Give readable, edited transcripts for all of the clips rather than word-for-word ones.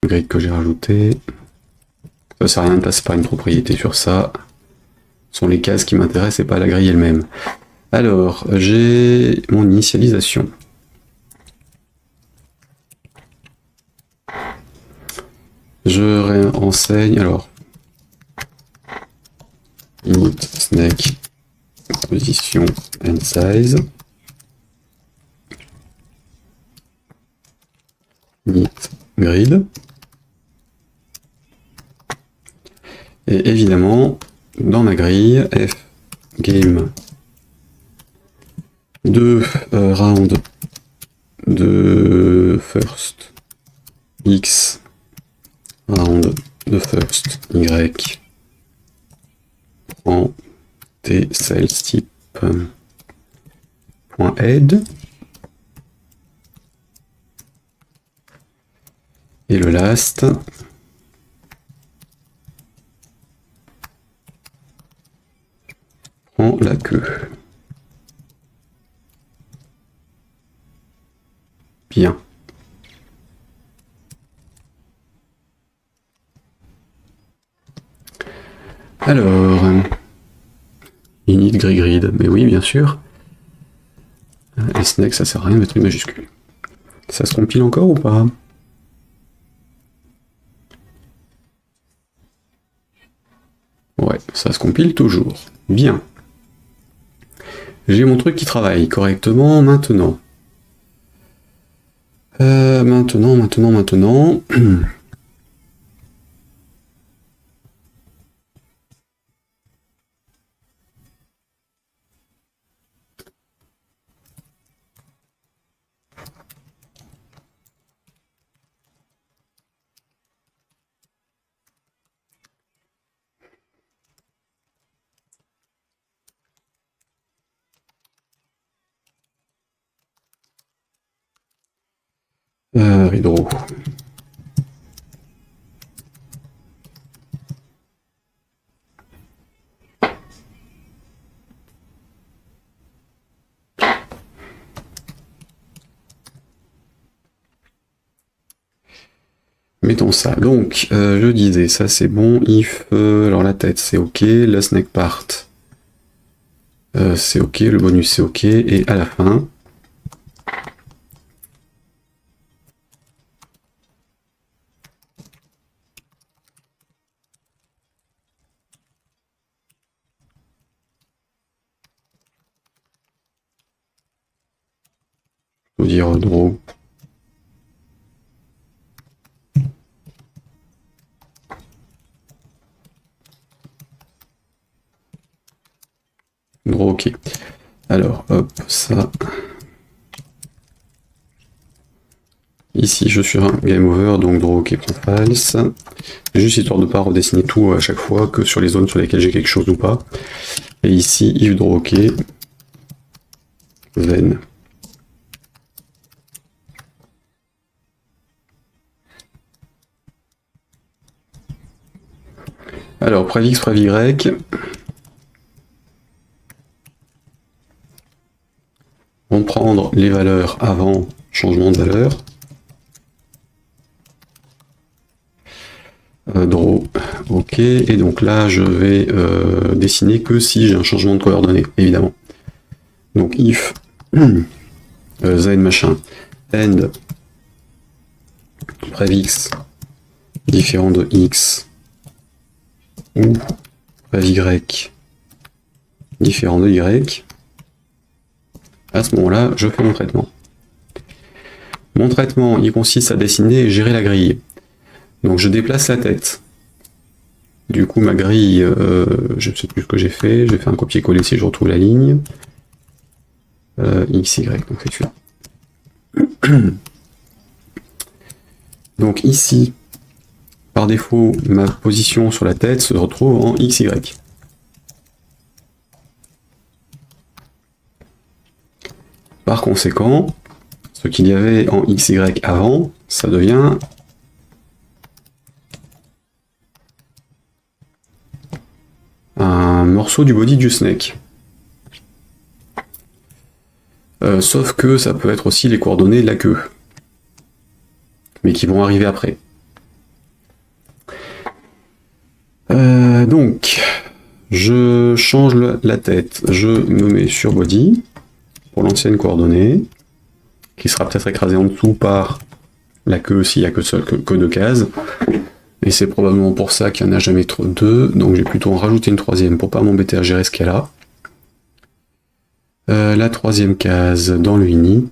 grid que j'ai rajouté. Ça sert à rien de passer par une propriété sur ça. Ce sont les cases qui m'intéressent et pas la grille elle-même. Alors, j'ai mon initialisation. Je réenseigne, alors, init snake position and size. Init grid. Et évidemment, dans ma grille, f game de round de first x round de first y prend t sales type .head et le last prend la queue. Bien. Alors, init grid, mais oui, bien sûr. Et snake, ça sert à rien de mettre une majuscule. Ça se compile encore ou pas? Ouais, ça se compile toujours. Bien. J'ai mon truc qui travaille correctement maintenant. Maintenant. Redraw. Mettons ça. Donc, je disais, ça c'est bon. If, alors la tête c'est ok, la snake part c'est ok, le bonus c'est ok, et à la fin, je veux dire draw. Draw ok. Alors, hop, ça. Ici, je suis un game over, donc draw ok prend false. Juste histoire de ne pas redessiner tout à chaque fois, que sur les zones sur lesquelles j'ai quelque chose ou pas. Et ici, if draw ok, then. Alors, prev x, prev y. On va prendre les valeurs avant changement de valeur. Draw, ok, et donc là je vais dessiner que si j'ai un changement de coordonnées, évidemment. Donc if z machin end prev différent de x ou prev y différent de y, à ce moment-là je fais mon traitement. Mon traitement il consiste à dessiner et gérer la grille. Donc je déplace la tête. Du coup ma grille, je ne sais plus ce que j'ai fait un copier-coller si je retrouve la ligne. XY, donc c'est celui-là. Donc ici, par défaut, ma position sur la tête se retrouve en XY. Par conséquent, ce qu'il y avait en XY avant, ça devient un morceau du body du snake. Sauf que ça peut être aussi les coordonnées de la queue, mais qui vont arriver après. Donc, je change la tête, je me mets sur body pour l'ancienne coordonnée, qui sera peut-être écrasée en dessous par la queue s'il n'y a que deux cases. Et c'est probablement pour ça qu'il n'y en a jamais trop deux, donc j'ai plutôt en rajouté une troisième pour pas m'embêter à gérer ce qu'il y a là. La troisième case dans le init.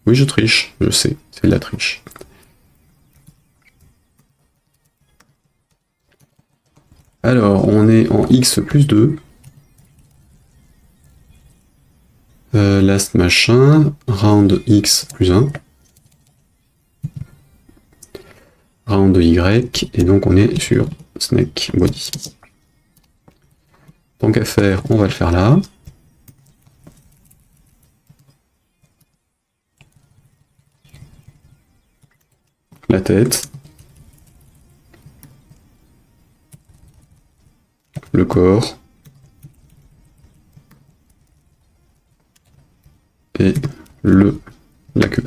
Oui, je triche, je sais, c'est de la triche. Alors, on est en x plus 2. Last machin, round x plus 1. Round de y, et donc on est sur snake body. Tant qu'à faire, on va le faire là. La tête. Le corps. Et la queue.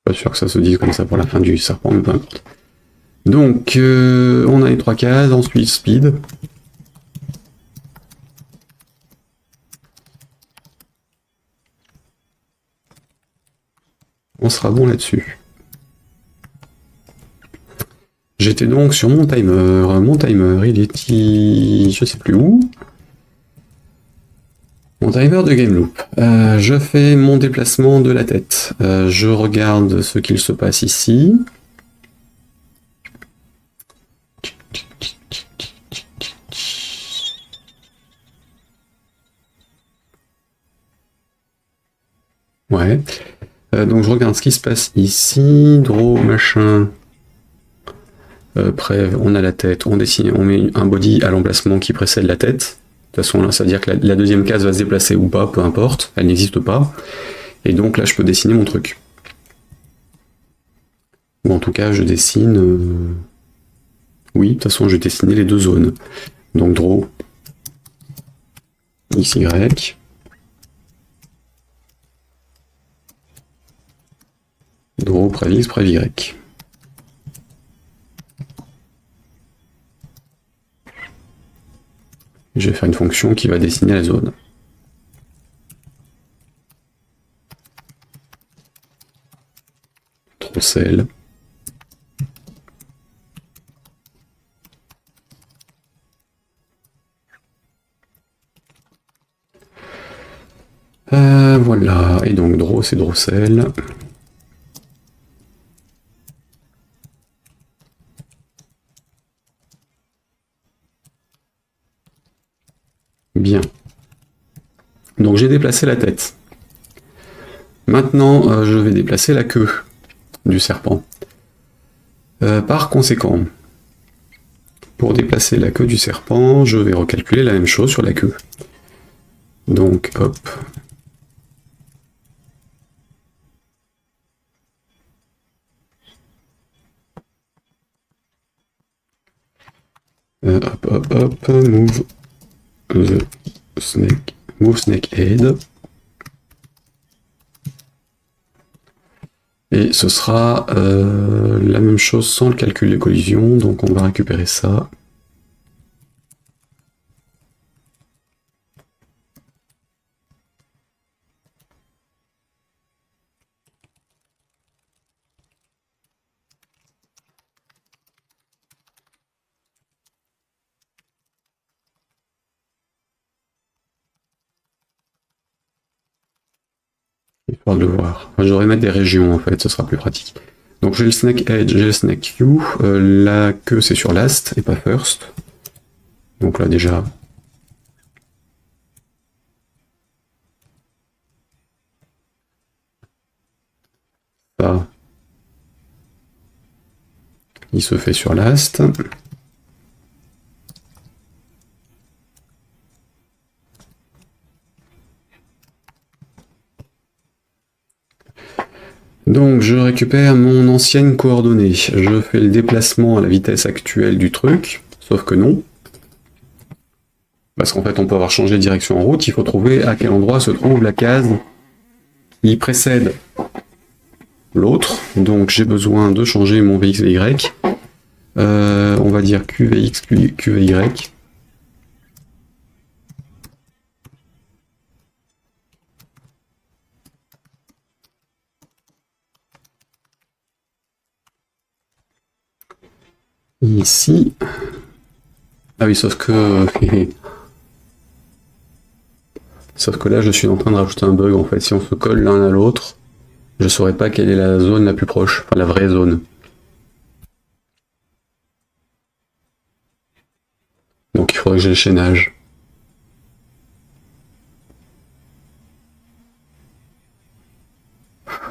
Pas sûr que ça se dise comme ça pour la fin du serpent, mais peu importe. Donc, on a les trois cases, ensuite speed. On sera bon là-dessus. J'étais donc sur mon timer. Mon timer, il est... je sais plus où. Mon timer de game loop. Je fais mon déplacement de la tête. Je regarde ce qu'il se passe ici. Ouais. Donc je regarde ce qui se passe ici. Draw, machin. Prêt, on a la tête. On dessine, on met un body à l'emplacement qui précède la tête. De toute façon, là, ça veut dire que la deuxième case va se déplacer ou pas, peu importe. Elle n'existe pas. Et donc là, je peux dessiner mon truc. Ou en tout cas, je dessine... Oui, de toute façon, je vais dessiner les deux zones. Donc draw XY. Draw près X, près Y. Je vais faire une fonction qui va dessiner la zone. Trop celle. Voilà, et donc draw c'est drosel. Bien. Donc j'ai déplacé la tête. Maintenant, je vais déplacer la queue du serpent. Par conséquent, pour déplacer la queue du serpent, je vais recalculer la même chose sur la queue. Donc, hop. Hop, hop, hop, move the snake, move snake head. Et ce sera la même chose sans le calcul des collisions, donc on va récupérer ça. Histoire de le voir. Enfin, je devrais mettre des régions en fait, ce sera plus pratique. Donc j'ai le snake edge, j'ai le snake queue, la queue c'est sur last et pas first. Donc là déjà... ça, il se fait sur last. Donc je récupère mon ancienne coordonnée. Je fais le déplacement à la vitesse actuelle du truc, sauf que non. Parce qu'en fait on peut avoir changé de direction en route, il faut trouver à quel endroit se trouve la case qui précède l'autre. Donc j'ai besoin de changer mon VXVY. On va dire QVX, QVY. Ici. Ah oui, sauf que... sauf que là, je suis en train de rajouter un bug, en fait. Si on se colle l'un à l'autre, je saurais pas quelle est la zone la plus proche. Enfin, la vraie zone. Donc il faudrait que j'ai le chaînage.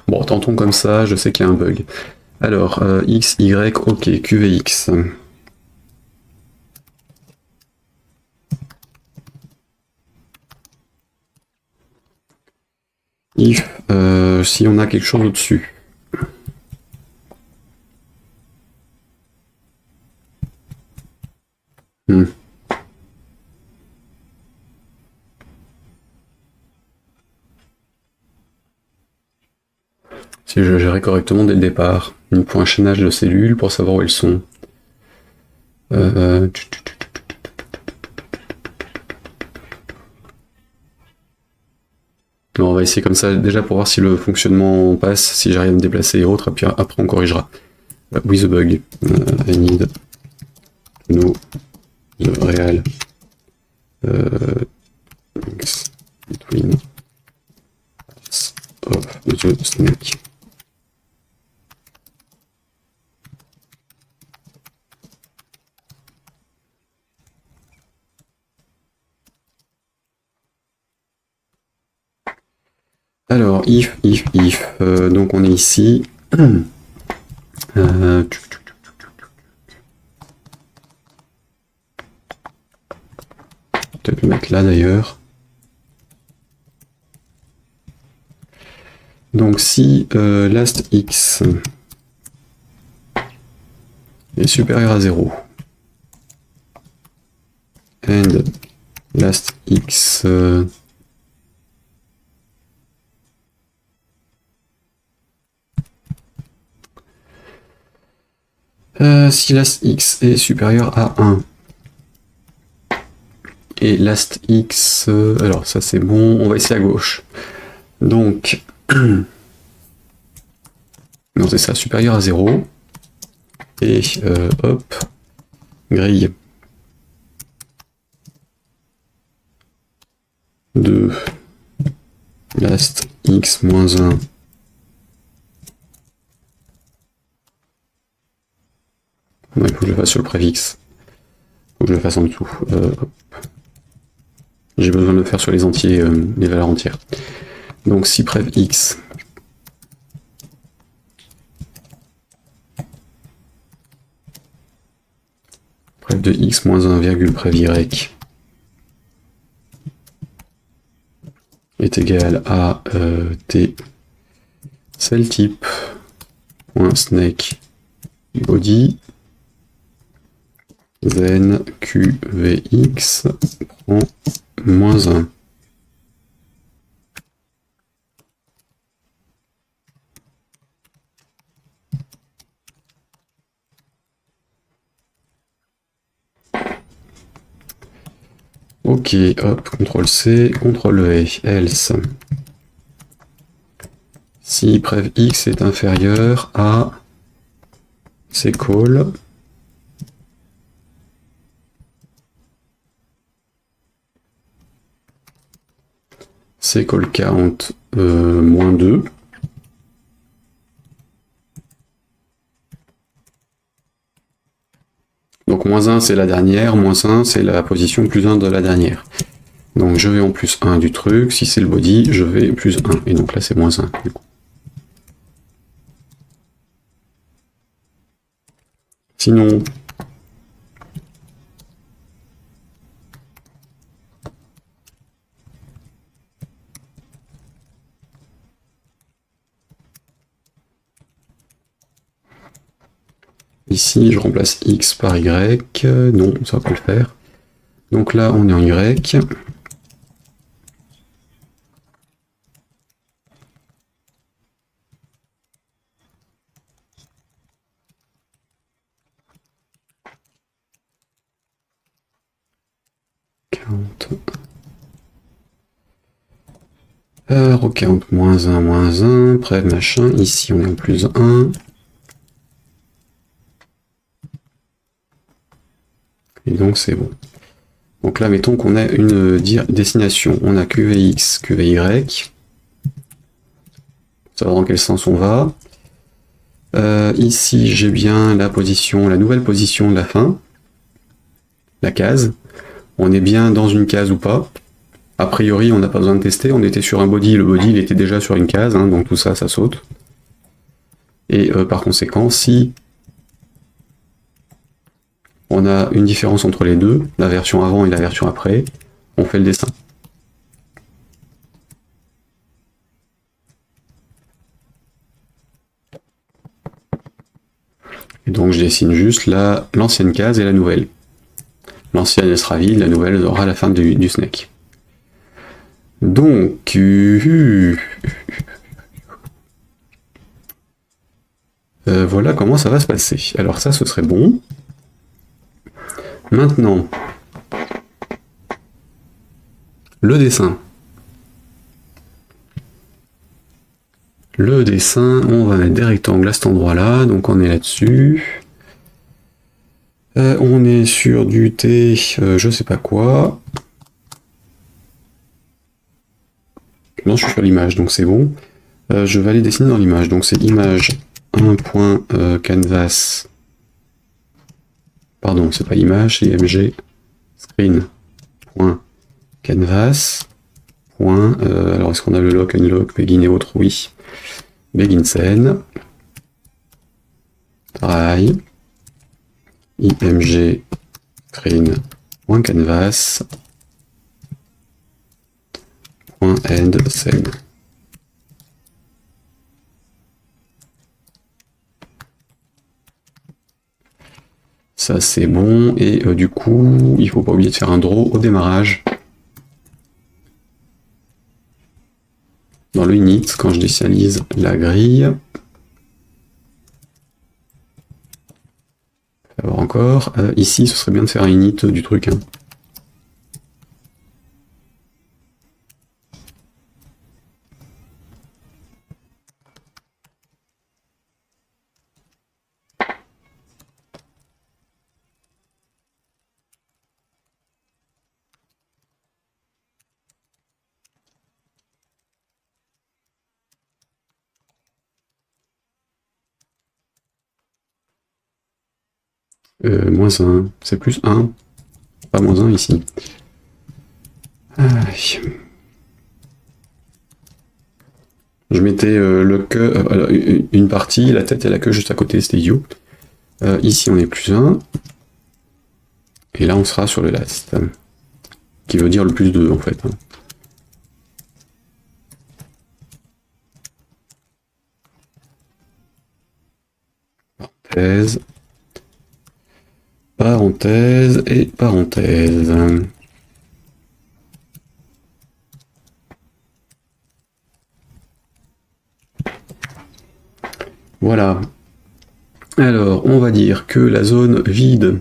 Bon, tentons comme ça, je sais qu'il y a un bug. Alors, X, Y, ok, QVX. If, si on a quelque chose au-dessus. Si je gérais correctement dès le départ. Il me faut un chaînage de cellules pour savoir où elles sont. Non, on va essayer comme ça, déjà pour voir si le fonctionnement passe, si j'arrive à me déplacer et autres, et puis après on corrigera. With the bug. I need to know the real links between parts of the snake. Alors, if, donc on est ici. Peut-être le mettre là d'ailleurs. Donc si last x est supérieur à 0, and last x si last x est supérieur à 1, et last x, alors ça c'est bon, on va essayer à gauche. Donc, non c'est ça, supérieur à 0, et hop, grille de last x moins 1 il faut que je le fasse sur le préfixe. Il faut que je le fasse en dessous. J'ai besoin de le faire sur les entiers, les valeurs entières. Donc si prév x prév de x moins 1 virgule prév y est égal à t cell type .snake body then qvx prend moins 1. Ok, hop, CTRL-C, CTRL-V, else. Si prév x est inférieur à call count moins 2. Donc moins 1 c'est la dernière, moins 1 c'est la position plus 1 de la dernière. Donc je vais en plus 1 du truc, si c'est le body, je vais plus 1. Et donc là c'est moins 1 du coup. Sinon, Ici, je remplace X par Y. Non, ça va pas le faire. Donc là, on est en Y. Ok, moins 1, près machin. Ici, on est en plus 1. Et donc, c'est bon. Donc là, mettons qu'on a une destination. On a QVX, QVY. Savoir dans quel sens on va. Ici, j'ai bien la position, la nouvelle position de la fin. La case. On est bien dans une case ou pas. A priori, on n'a pas besoin de tester. On était sur un body. Le body, il était déjà sur une case. Hein, donc tout ça, ça saute. Et par conséquent, si on a une différence entre les deux, la version avant et la version après, on fait le dessin. Et donc je dessine juste l'ancienne case et la nouvelle. L'ancienne elle sera vide, la nouvelle aura la fin du snake. Donc voilà comment ça va se passer. Alors ça, ce serait bon. Maintenant, le dessin. Le dessin, on va mettre des rectangles à cet endroit-là, donc on est là-dessus. On est sur du T, je sais pas quoi. Non, je suis sur l'image, donc c'est bon. Je vais aller dessiner dans l'image, donc c'est image 1.canvas. Pardon, c'est pas image, c'est img screen.canvas. Alors est-ce qu'on a le lock, unlock, begin et autres? Oui. Begin scène. Try. img screen.canvas. End scène. Ça c'est bon, et du coup, il faut pas oublier de faire un draw au démarrage. Dans le init, quand je décialise la grille. On va voir encore. Ici, ce serait bien de faire un init du truc. Hein. Moins 1, c'est plus 1. Pas moins 1 ici. Aïe. Je mettais le queue, une partie, la tête et la queue juste à côté, c'était idiot. Ici on est plus 1. Et là on sera sur le last. Qui veut dire le plus 2 en fait. Hein. Parenthèse. Parenthèse et parenthèse. Voilà. Alors, on va dire que la zone vide.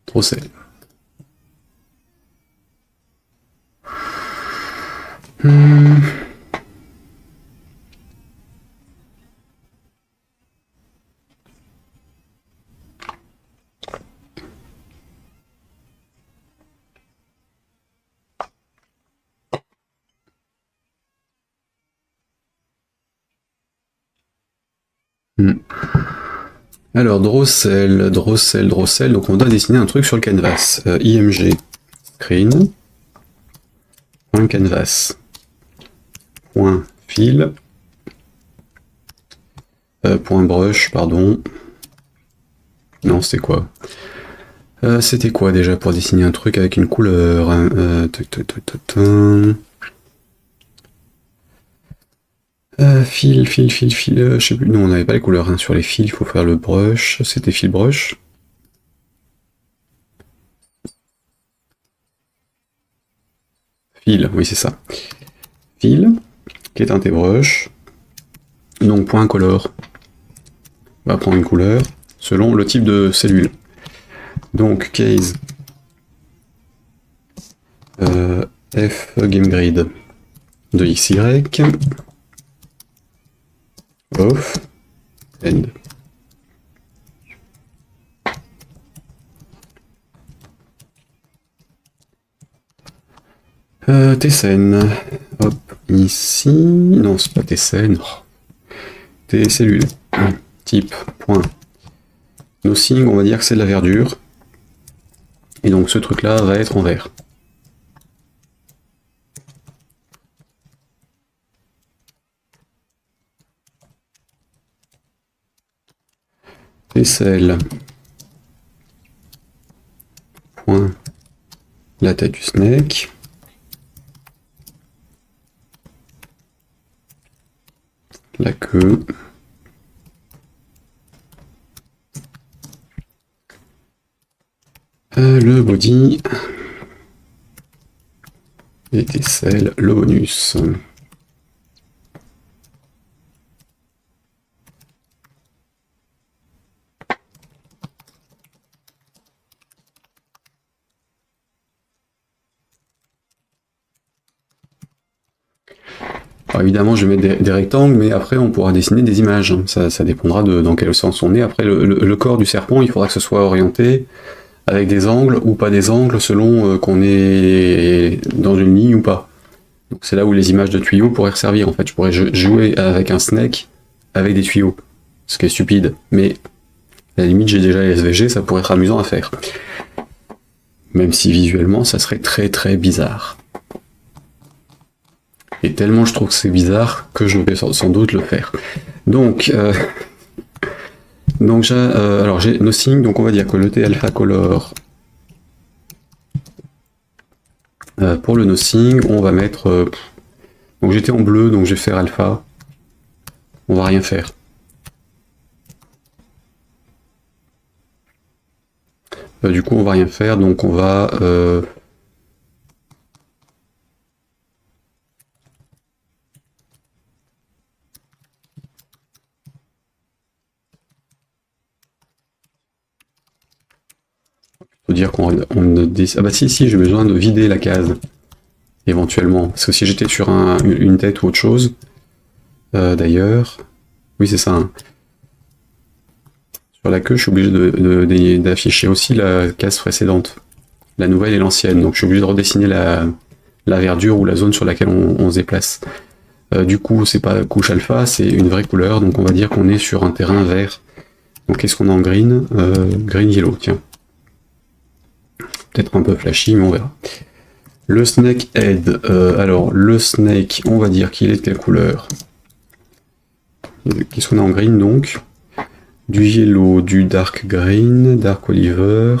Drossel. Alors, Drossel, donc on doit dessiner un truc sur le canvas. img screen, point canvas, point fill, point brush, pardon. Non, c'est quoi? C'était quoi déjà pour dessiner un truc avec une couleur, hein, fil, je sais plus, non on n'avait pas les couleurs hein, sur les fils, il faut faire le brush, c'était fil brush. Fil, oui c'est ça. Fil, qui est un brush. Donc point color, on va prendre une couleur selon le type de cellule. Donc case F game grid de XY off end. Tcn, hop, ici, non c'est pas Tcn, T cellule, type, point, nothing, on va dire que c'est de la verdure, et donc ce truc là va être en vert. Tcl, point, la tête du snake, la queue, le body, et Tcl, le bonus. Alors évidemment, je vais mettre des rectangles, mais après, on pourra dessiner des images. Ça dépendra de dans quel sens on est. Après, le corps du serpent, il faudra que ce soit orienté avec des angles ou pas des angles, selon qu'on est dans une ligne ou pas. Donc c'est là où les images de tuyaux pourraient servir. En fait, je pourrais jouer avec un snake avec des tuyaux. Ce qui est stupide. Mais à la limite, j'ai déjà les SVG, ça pourrait être amusant à faire. Même si visuellement, ça serait très très bizarre. Et tellement je trouve que c'est bizarre que je vais sans doute le faire. Donc j'ai nothing, donc on va dire que le T alpha color pour le nothing, on va mettre donc j'étais en bleu, donc je vais faire alpha. On va rien faire. Du coup on va rien faire, donc on va dire qu'on ne décide. Ah bah si, j'ai besoin de vider la case, éventuellement. Parce que si j'étais sur une tête ou autre chose, d'ailleurs, oui c'est ça. Hein. Sur la queue, je suis obligé d'afficher aussi la case précédente, la nouvelle et l'ancienne. Donc je suis obligé de redessiner la verdure ou la zone sur laquelle on se déplace. Du coup, c'est pas couche alpha, c'est une vraie couleur, donc on va dire qu'on est sur un terrain vert. Donc qu'est-ce qu'on a en green green yellow, tiens. Peut-être un peu flashy, mais on verra. Le snake head, alors le snake, on va dire qu'il est de quelle couleur? Qu'est-ce qu'on a en green donc? Du yellow, du dark green, dark oliver,